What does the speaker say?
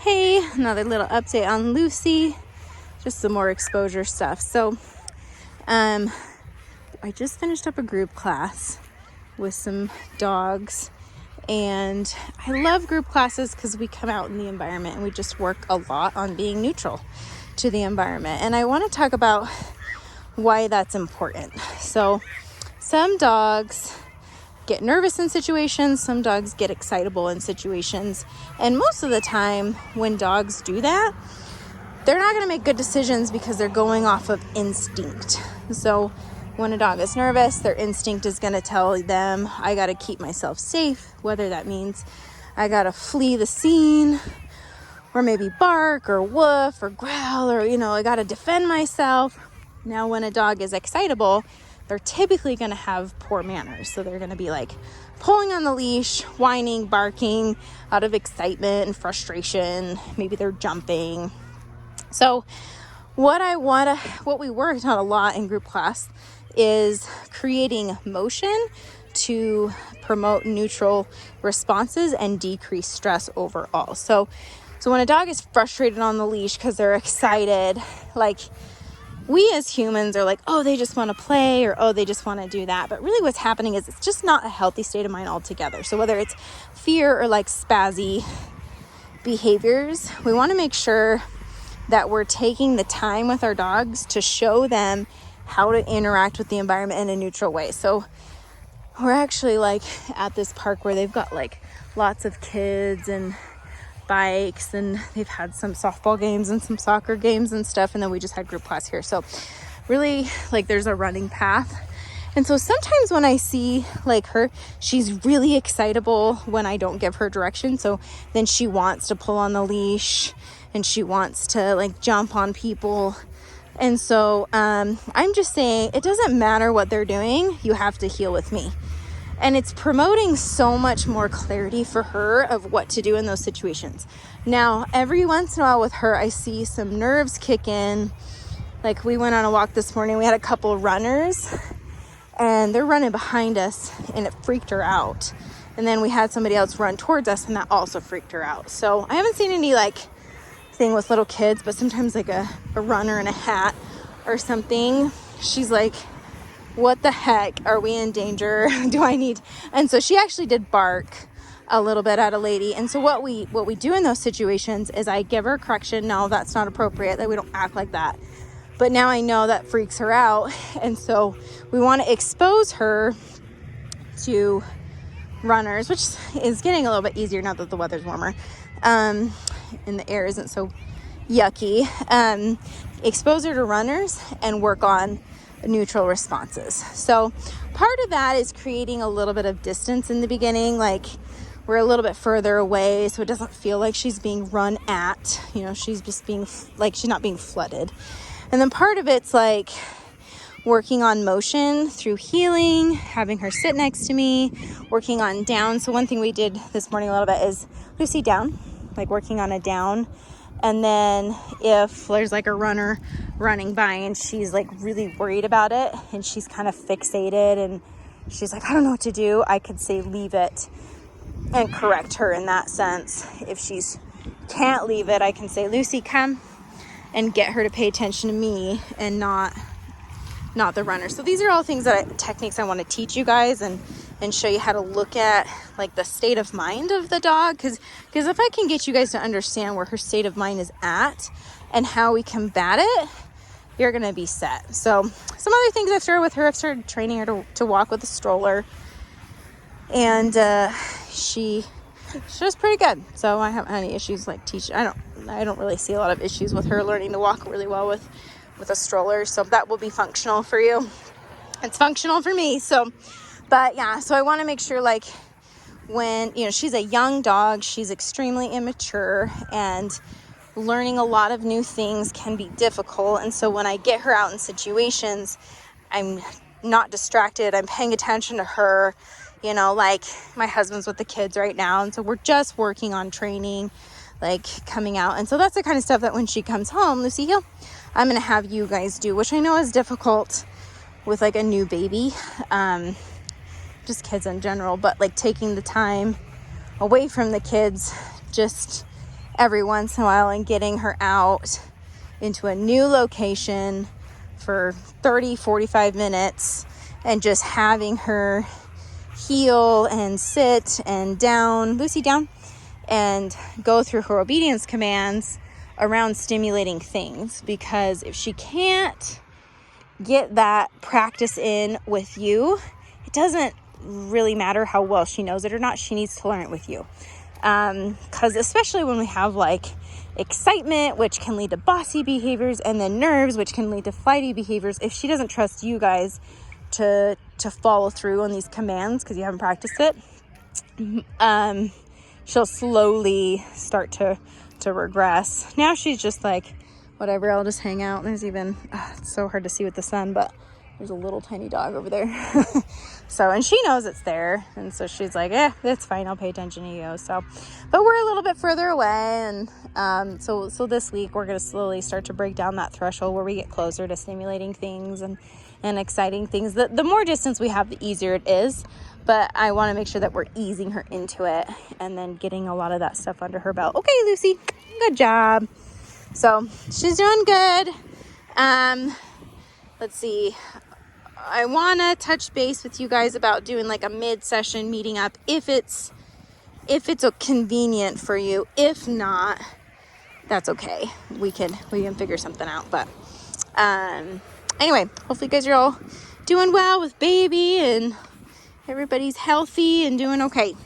Hey, another little update on Lucy, just some more exposure stuff. So I just finished up a group class with some dogs, and I love group classes because we come out in the environment and we just work a lot on being neutral to the environment. And I want to talk about why that's important. So some dogs get nervous in situations, some dogs get excitable in situations, and most of the time when dogs do that, they're not going to make good decisions because they're going off of instinct. So when a dog is nervous, their instinct is going to tell them, I got to keep myself safe, whether that means I got to flee the scene or maybe bark or woof or growl or, I got to defend myself. Now, when a dog is excitable, they're typically going to have poor manners. So they're going to be like pulling on the leash, whining, barking out of excitement and frustration. Maybe they're jumping. So what we worked on a lot in group class is creating motion to promote neutral responses and decrease stress overall. So when a dog is frustrated on the leash because they're excited, like, we as humans are like, oh, they just want to play, or oh, they just want to do that. But really what's happening is it's just not a healthy state of mind altogether. So whether it's fear or like spazzy behaviors, we want to make sure that we're taking the time with our dogs to show them how to interact with the environment in a neutral way. So we're actually like at this park where they've got like lots of kids and bikes, and they've had some softball games and some soccer games and stuff, and then we just had group class here. So really, like, there's a running path. And so sometimes when I see like her, she's really excitable when I don't give her direction. So then she wants to pull on the leash and she wants to like jump on people. And so I'm just saying, it doesn't matter what they're doing, you have to heal with me. And it's promoting so much more clarity for her of what to do in those situations. Now, every once in a while with her, I see some nerves kick in. Like, we went on a walk this morning. We had a couple runners and they're running behind us, and it freaked her out. And then we had somebody else run towards us, and that also freaked her out. So I haven't seen any like thing with little kids, but sometimes like a runner in a hat or something, she's like, what the heck, are we in danger? Do I need? And so she actually did bark a little bit at a lady. And so what we do in those situations is I give her correction. No, that's not appropriate, that we don't act like that. But now I know that freaks her out. And so we want to expose her to runners, which is getting a little bit easier now that the weather's warmer. And the air isn't so yucky. Expose her to runners and work on neutral responses. So part of that is creating a little bit of distance in the beginning, like we're a little bit further away so it doesn't feel like she's being run at, she's just being like, she's not being flooded. And then part of it's like working on motion through healing, having her sit next to me, working on down. So one thing we did this morning a little bit is Lucy down, like working on a down. And then if there's like a runner running by and she's like really worried about it and she's kind of fixated and she's like, I don't know what to do, I could say leave it and correct her in that sense. If she's can't leave it, I can say, Lucy, come, and get her to pay attention to me and not the runner. So these are all things techniques I want to teach you guys and show you how to look at like the state of mind of the dog. Because if I can get you guys to understand where her state of mind is at and how we combat it, you're going to be set. So some other things I've started with her, I've started training her to walk with a stroller. And she was pretty good. So I haven't had any issues like teaching. I don't really see a lot of issues with her learning to walk really well with a stroller. So that will be functional for you. It's functional for me. So I want to make sure, like, when, she's a young dog, she's extremely immature, and learning a lot of new things can be difficult. And so when I get her out in situations, I'm not distracted. I'm paying attention to her, like my husband's with the kids right now. And so we're just working on training, like coming out. And so that's the kind of stuff that when she comes home, Lucy, I'm going to have you guys do, which I know is difficult with like a new baby. Just kids in general, but like taking the time away from the kids just every once in a while and getting her out into a new location for 30-45 minutes and just having her heel and sit and down, Lucy down, and go through her obedience commands around stimulating things. Because if she can't get that practice in with you, it doesn't really matter how well she knows it or not. She needs to learn it with you. Because especially when we have like excitement, which can lead to bossy behaviors, and then nerves, which can lead to flighty behaviors, if she doesn't trust you guys to follow through on these commands because you haven't practiced it, she'll slowly start to regress. Now she's just like, whatever, I'll just hang out. There's even, it's so hard to see with the sun, but there's a little tiny dog over there. So, and she knows it's there. And so she's like, it's fine. I'll pay attention to you. So, but we're a little bit further away. And so this week we're going to slowly start to break down that threshold where we get closer to stimulating things and exciting things. The more distance we have, the easier it is. But I want to make sure that we're easing her into it and then getting a lot of that stuff under her belt. Okay, Lucy, good job. So she's doing good. Let's see. I want to touch base with you guys about doing like a mid-session meeting up if it's convenient for you. If not, that's okay. We can figure something out. But anyway, hopefully you guys are all doing well with baby and everybody's healthy and doing okay.